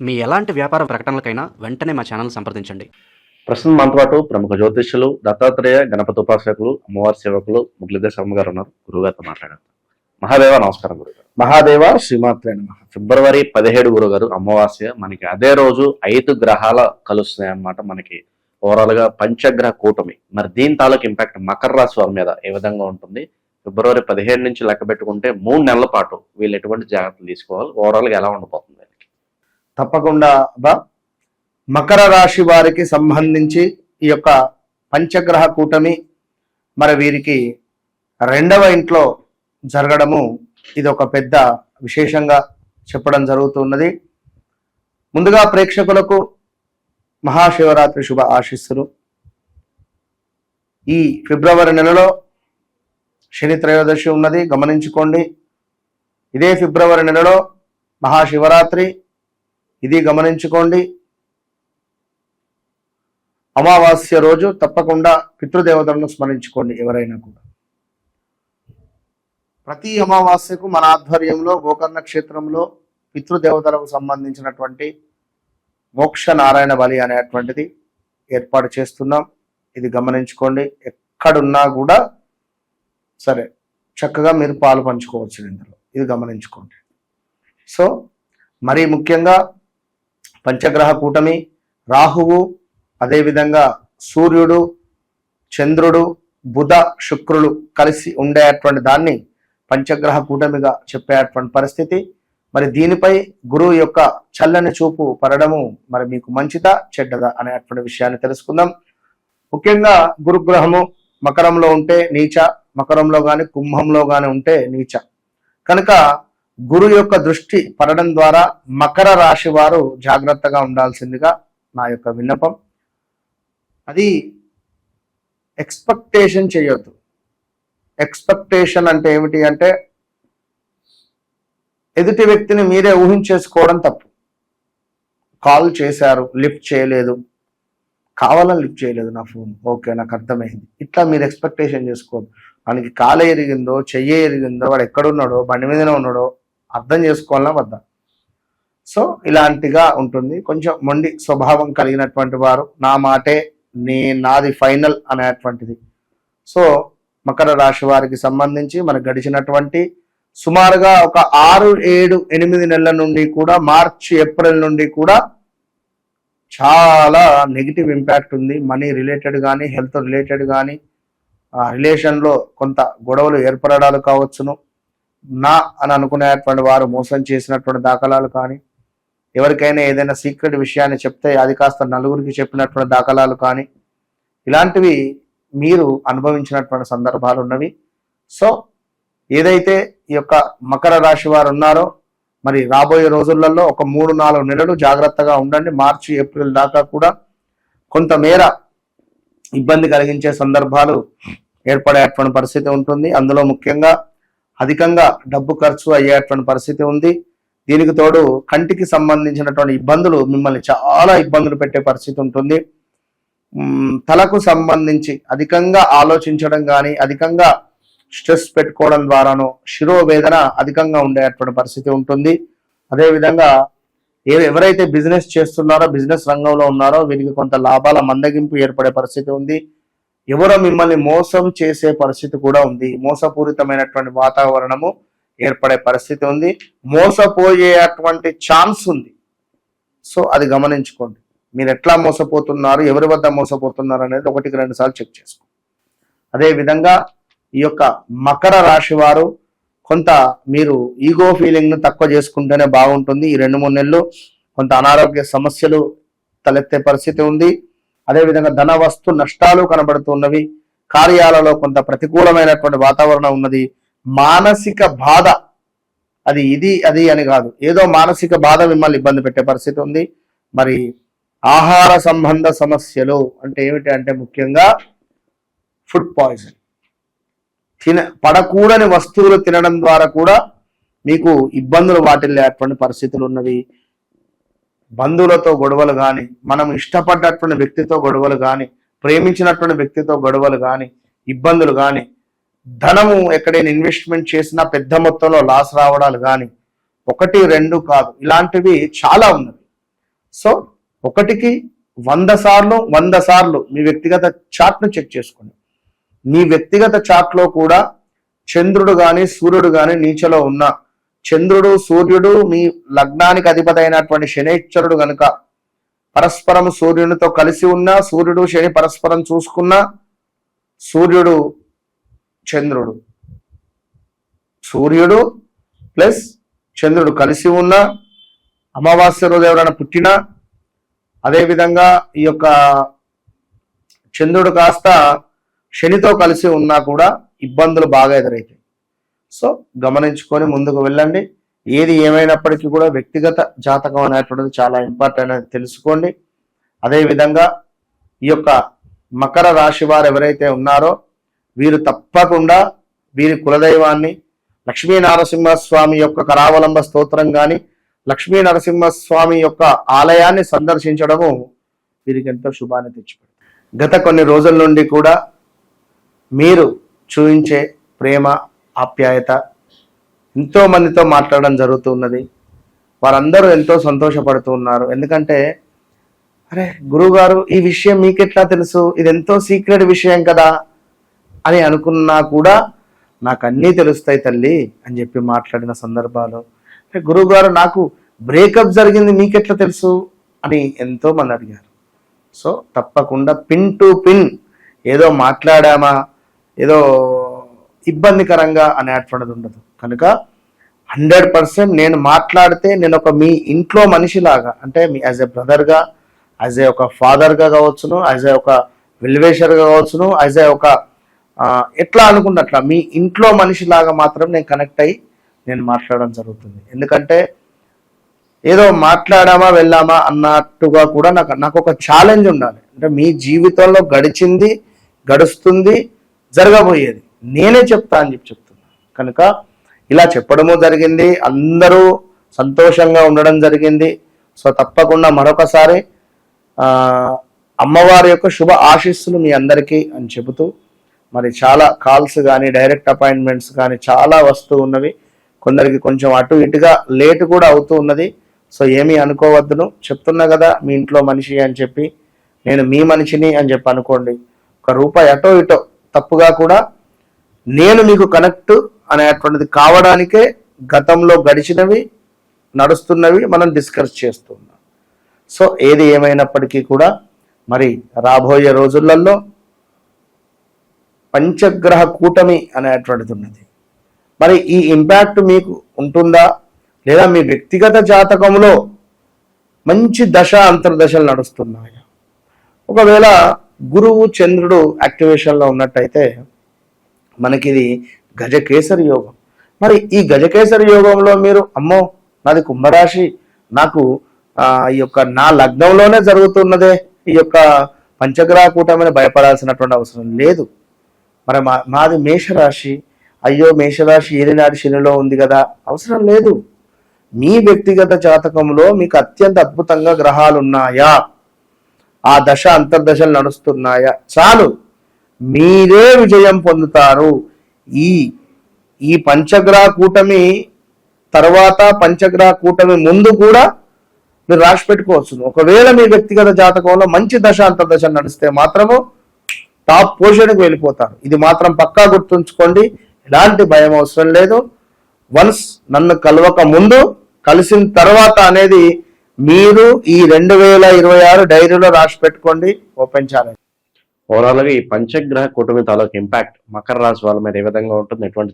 మీ ఎలాంటి వ్యాపార ప్రకటనలకైనా వెంటనే మా ఛానల్ సంప్రదించండి. ప్రస్తుతం మనతో పాటు ప్రముఖ జ్యోతిష్యులు దత్తాత్రేయ గణపతి ఉపాసకులు అమ్మవారి సేవకులు మురళీధర్ శర్మ గారు ఉన్నారు. గురుగారితో మాట్లాడారు. మహాదేవ నమస్కారం గురుగారు. మహాదేవ శ్రీమాత్రే నమః. ఫిబ్రవరి 17 గురుగారు అమావాస్య. మనకి అదే రోజు 5 గ్రహాల కలుస్తున్నాయి అన్నమాట. మనకి ఓవరాల్ గా పంచగ్రహ కూటమి. మరి దీని తాలూకు ఇంపాక్ట్ మకర రాశి వారి మీద ఏ విధంగా ఉంటుంది? ఫిబ్రవరి 17 నుంచి లెక్క పెట్టుకుంటే 3 నెలల పాటు వీళ్ళు ఎటువంటి జాగ్రత్తలు తీసుకోవాలి? ఓవరాల్ గా ఎలా ఉండబోతుంది? తప్పకుండా మకర రాశి వారికి సంబంధించి ఈ యొక్క పంచగ్రహ కూటమి మరి వీరికి 2వ ఇంట్లో జరగడము ఇది ఒక పెద్ద విశేషంగా చెప్పడం జరుగుతున్నది. ముందుగా ప్రేక్షకులకు మహాశివరాత్రి శుభ ఆశీస్సులు. ఈ ఫిబ్రవరి నెలలో శని త్రయోదశి ఉన్నది, గమనించుకోండి. ఇదే ఫిబ్రవరి నెలలో మహాశివరాత్రి, ఇది గమనించుకోండి. అమావాస్య రోజు తప్పకుండా పితృదేవతలను స్మరించుకోండి. ఎవరైనా కూడా ప్రతి అమావాస్యకు మన ఆధ్వర్యంలో గోకర్ణ క్షేత్రంలో పితృదేవతలకు సంబంధించినటువంటి మోక్ష నారాయణ బలి అనేటువంటిది ఏర్పాటు చేస్తున్నాం. ఇది గమనించుకోండి. ఎక్కడున్నా కూడా సరే చక్కగా మీరు పాలు పంచుకోవచ్చు ఇందులో. ఇది గమనించుకోండి. సో మరీ ముఖ్యంగా పంచగ్రహ కూటమి, రాహువు, అదేవిధంగా సూర్యుడు, చంద్రుడు, బుధ, శుక్రులు కలిసి ఉండేటువంటి దాన్ని పంచగ్రహ కూటమిగా చెప్పేటువంటి పరిస్థితి. మరి దీనిపై గురువు యొక్క చల్లని చూపు పడడము మరి మీకు మంచిదా చెడ్డదా అనేటువంటి విషయాన్ని తెలుసుకుందాం. ముఖ్యంగా గురుగ్రహము మకరంలో ఉంటే నీచ, మకరంలో కానీ కుంభంలో కానీ ఉంటే నీచ. కనుక గురు యొక్క దృష్టి పడడం ద్వారా మకర రాశి వారు జాగ్రత్తగా ఉండాల్సిందిగా నా యొక్క విన్నపం. అది ఎక్స్పెక్టేషన్ చేయొద్దు. ఎక్స్పెక్టేషన్ అంటే ఏమిటి అంటే ఎదుటి వ్యక్తిని మీరే ఊహించేసుకోవడం తప్పు. కాల్ చేశారు, లిఫ్ట్ చేయలేదు, కావాలని లిఫ్ట్ చేయలేదు నా ఫోన్, ఓకే నాకు అర్థమైంది, ఇట్లా మీరు ఎక్స్పెక్టేషన్ చేసుకోవద్దు. వానికి కాలు ఎరిగిందో చెయ్యి ఎరిగిందో వాడు ఎక్కడున్నాడో బండి మీదనే ఉన్నాడో అర్థం చేసుకోవాలన్నా వద్దా. సో ఇలాంటిగా ఉంటుంది. కొంచెం మొండి స్వభావం కలిగినటువంటి వారు నా మాటే నాది ఫైనల్ అనేటువంటిది. సో మకర రాశి వారికి సంబంధించి మనకు గడిచినటువంటి సుమారుగా ఒక 6, 7, 8 నెలల నుండి కూడా మార్చి, ఏప్రిల్ నుండి కూడా చాలా నెగిటివ్ ఇంపాక్ట్ ఉంది. మనీ రిలేటెడ్ కానీ, హెల్త్ రిలేటెడ్ కానీ, రిలేషన్లో కొంత గొడవలు ఏర్పడడాలు కావచ్చును, నా అని అనుకునేటువంటి వారు మోసం చేసినటువంటి దాఖలాలు కానీ, ఎవరికైనా ఏదైనా సీక్రెట్ విషయాన్ని చెప్తే అది కాస్త నలుగురికి చెప్పినటువంటి దాఖలాలు కానీ, ఇలాంటివి మీరు అనుభవించినటువంటి సందర్భాలు ఉన్నవి. సో ఏదైతే ఈ యొక్క మకర రాశి వారు ఉన్నారో మరి రాబోయే రోజులలో ఒక 3-4 నెలలు జాగ్రత్తగా ఉండండి. మార్చి, ఏప్రిల్ దాకా కూడా కొంతమేర ఇబ్బంది కలిగించే సందర్భాలు ఏర్పడేటువంటి పరిస్థితి ఉంటుంది. అందులో ముఖ్యంగా అధికంగా డబ్బు ఖర్చు అయ్యేటువంటి పరిస్థితి ఉంది. దీనికి తోడు కంటికి సంబంధించినటువంటి ఇబ్బందులు మిమ్మల్ని చాలా ఇబ్బందులు పెట్టే పరిస్థితి ఉంటుంది. తలకు సంబంధించి అధికంగా ఆలోచించడం కానీ, అధికంగా స్ట్రెస్ పెట్టుకోవడం ద్వారానో శిరోవేదన అధికంగా ఉండేటువంటి పరిస్థితి ఉంటుంది. అదేవిధంగా ఎవరైతే బిజినెస్ చేస్తున్నారో, బిజినెస్ రంగంలో ఉన్నారో వీరికి కొంత లాభాల మందగింపు ఏర్పడే పరిస్థితి ఉంది. ఎవరో మిమ్మల్ని మోసం చేసే పరిస్థితి కూడా ఉంది. మోసపూరితమైనటువంటి వాతావరణము ఏర్పడే పరిస్థితి ఉంది. మోసపోయేటువంటి ఛాన్స్ ఉంది. సో అది గమనించుకోండి. మీరు ఎట్లా మోసపోతున్నారు, ఎవరి వద్ద మోసపోతున్నారు అనేది 1-2 సార్లు చెక్ చేసుకోండి. అదేవిధంగా ఈ యొక్క మకర రాశి వారు కొంత మీరు ఈగో ఫీలింగ్ను తక్కువ చేసుకుంటేనే బాగుంటుంది. ఈ 2-3 నెలలు కొంత అనారోగ్య సమస్యలు తలెత్తే పరిస్థితి ఉంది. అదేవిధంగా ధన వస్తు నష్టాలు కనబడుతున్నవి. కార్యాలలో కొంత ప్రతికూలమైనటువంటి వాతావరణం ఉన్నది. మానసిక బాధ, అది ఇది అది అని కాదు, ఏదో మానసిక బాధ మిమ్మల్ని ఇబ్బంది పెట్టే పరిస్థితి ఉంది. మరి ఆహార సంబంధ సమస్యలు అంటే ఏమిటి అంటే ముఖ్యంగా ఫుడ్ పాయిజన్, పడకూడని వస్తువులు తినడం ద్వారా కూడా మీకు ఇబ్బందులు వాటిల్లేటువంటి పరిస్థితులు ఉన్నవి. బంధువులతో గొడవలు కానీ, మనం ఇష్టపడ్డటువంటి వ్యక్తితో గొడవలు కానీ, ప్రేమించినటువంటి వ్యక్తితో గొడవలు కానీ, ఇబ్బందులు కానీ, ధనము ఎక్కడైనా ఇన్వెస్ట్మెంట్ చేసినా పెద్ద మొత్తంలో లాస్ రావడాలు కానీ, 1, 2 కాదు, ఇలాంటివి చాలా ఉన్నవి. సో ఒకటికి 100 సార్లు మీ వ్యక్తిగత చార్ట్ను చెక్ చేసుకోండి. మీ వ్యక్తిగత చార్ట్లో కూడా చంద్రుడు కానీ సూర్యుడు కానీ నీచలో ఉన్న చంద్రుడు సూర్యుడు మీ లగ్నానికి అధిపతి అయినటువంటి శనైశ్వరుడు గనుక పరస్పరం సూర్యునితో కలిసి ఉన్న, సూర్యుడు శని పరస్పరం చూసుకున్న, సూర్యుడు ప్లస్ చంద్రుడు కలిసి ఉన్న, అమావాస్య రోజు ఎవరైనా పుట్టినా, అదేవిధంగా ఈ యొక్క చంద్రుడు కాస్త శనితో కలిసి ఉన్నా కూడా ఇబ్బందులు బాగా ఎదురవుతాయి. సో గమనించుకొని ముందుకు వెళ్ళండి. ఏది ఏమైనప్పటికీ కూడా వ్యక్తిగత జాతకం అనేటువంటిది చాలా ఇంపార్టెంట్ అని తెలుసుకోండి. అదేవిధంగా ఈ యొక్క మకర రాశి వారు ఎవరైతే ఉన్నారో వీరు తప్పకుండా వీరి కులదైవాన్ని లక్ష్మీ నరసింహస్వామి యొక్క కరావలంబ స్తోత్రం కానీ లక్ష్మీ నరసింహస్వామి యొక్క ఆలయాన్ని సందర్శించడము వీరికి ఎంతో శుభాన్ని తెచ్చిపెడుతుంది. గత కొన్ని రోజుల నుండి కూడా మీరు చూపించే ప్రేమ ఆప్యాయత ఎంతో మందితో మాట్లాడడం జరుగుతున్నది. వారందరూ ఎంతో సంతోషపడుతూ ఉన్నారు. ఎందుకంటే అరే గురువుగారు ఈ విషయం మీకెట్లా తెలుసు, ఇది ఎంతో సీక్రెట్ విషయం కదా అని అనుకున్నా కూడా నాకు అన్నీ తెలుస్తాయి తల్లి అని చెప్పి మాట్లాడిన సందర్భాలు. గురువుగారు నాకు బ్రేకప్ జరిగింది మీకెట్లా తెలుసు అని ఎంతో మంది అడిగారు. సో తప్పకుండా పిన్ టు పిన్ ఏదో మాట్లాడామా ఏదో ఇబ్బందికరంగా అనేటువంటిది ఉండదు. కనుక 100% నేను మాట్లాడితే నేను ఒక మీ ఇంట్లో మనిషిలాగా, అంటే me as a బ్రదర్గా, as a ఒక ఫాదర్గా కావచ్చును, యాజ్ ఏ ఒక వెల్వేషర్గా కావచ్చును, యాజ్ ఏ ఒక ఎట్లా అనుకున్నట్లా మీ ఇంట్లో మనిషిలాగా మాత్రం నేను కనెక్ట్ అయ్యి నేను మాట్లాడడం జరుగుతుంది. ఎందుకంటే ఏదో మాట్లాడామా వెళ్ళామా అన్నట్టుగా కూడా నాకు ఒక ఛాలెంజ్ ఉండాలి. అంటే మీ జీవితంలో గడిచింది, గడుస్తుంది, జరగబోయేది నేనే చెప్తా అని చెప్తున్నా. కనుక ఇలా చెప్పడము జరిగింది, అందరూ సంతోషంగా ఉండడం జరిగింది. సో తప్పకుండా మరొకసారి అమ్మవారి యొక్క శుభ ఆశీస్సులు మీ అందరికీ అని చెబుతూ, మరి చాలా కాల్స్ కానీ డైరెక్ట్ అపాయింట్మెంట్స్ కానీ చాలా వస్తూ ఉన్నవి. కొందరికి కొంచెం అటు ఇటుగా లేట్ కూడా అవుతూ ఉన్నది. సో ఏమీ అనుకోవద్దును, చెప్తున్నా కదా మీ ఇంట్లో మనిషి అని చెప్పి, నేను మీ మనిషిని అని చెప్పి అనుకోండి. ₹1 అటో ఇటో తప్పుగా కూడా నేను మీకు కనెక్ట్ అనేటువంటిది కావడానికే గతంలో గడిచినవి నడుస్తున్నవి మనం డిస్కస్ చేస్తున్నాం. సో ఏది ఏమైనప్పటికీ కూడా మరి రాబోయే రోజులలో పంచగ్రహ కూటమి అనేటువంటిది ఉన్నది. మరి ఈ ఇంపాక్ట్ మీకు ఉంటుందా లేదా మీ వ్యక్తిగత జాతకంలో మంచి దశ అంతర్దశలు నడుస్తున్నాయా? ఒకవేళ గురువు చంద్రుడు యాక్టివేషన్లో ఉన్నట్టయితే మనకి ఇది గజకేసరి యోగం. మరి ఈ గజకేసరి యోగంలో మీరు అమ్మో నాది కుంభరాశి, నాకు ఈ యొక్క నా లగ్నంలోనే జరుగుతున్నదే ఈ యొక్క పంచగ్రహ కూటమిని భయపడాల్సినటువంటి అవసరం లేదు. మరి మాది మేషరాశి, అయ్యో మేషరాశి ఏలినాటి శనిలో ఉంది కదా, అవసరం లేదు. మీ వ్యక్తిగత జాతకంలో మీకు అత్యంత అద్భుతంగా గ్రహాలు ఉన్నాయా, ఆ దశ అంతర్దశలు నడుస్తున్నాయా, చాలు మీరే విజయం పొందుతారు. ఈ పంచగ్రహ కూటమి తర్వాత పంచగ్రహ కూటమి ముందు కూడా మీరు రాసి పెట్టుకోవచ్చు. ఒకవేళ మీ వ్యక్తిగత జాతకంలో మంచి దశ అంతర్దశలు నడిస్తే మాత్రము టాప్ పొజిషన్కి వెళ్ళిపోతారు. ఇది మాత్రం పక్కా గుర్తుంచుకోండి, ఎలాంటి భయం అవసరం లేదు. వన్స్ నన్ను కలవక ముందు కలిసిన తర్వాత అనేది మీరు ఈ 2026 డైరీలో రాసి పెట్టుకోండి, ఓపెన్ ఛాలెంజ్. ఓవరాల్ గా ఈ పంచగ్రహ కూటమి తాలూకు ఇంపాక్ట్ మకర రాశి వాళ్ళ మీద ఏ విధంగా ఉంటుంది, ఎటువంటి